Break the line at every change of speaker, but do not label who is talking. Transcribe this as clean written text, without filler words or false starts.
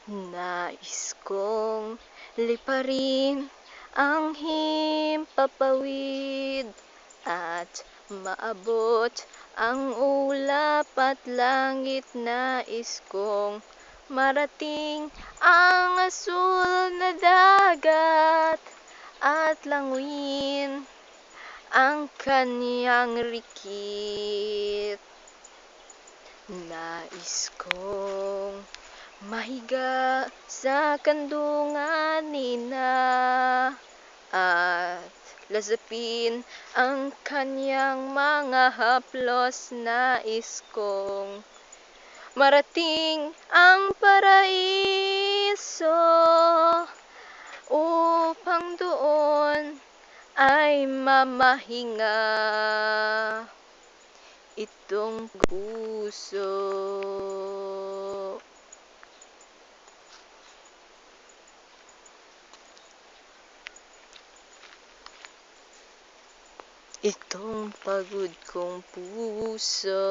Nais kong liparin ang himpapawid at maabot ang ulap at langit. Nais kong marating ang asul na dagat at languyin ang kanyang rikit. Nais kong mahiga sa kandungan nina at lasapin ang kanyang mga haplos. Nais kong marating ang paraiso upang doon ay mamahinga itong puso. Itong pagod kong puso.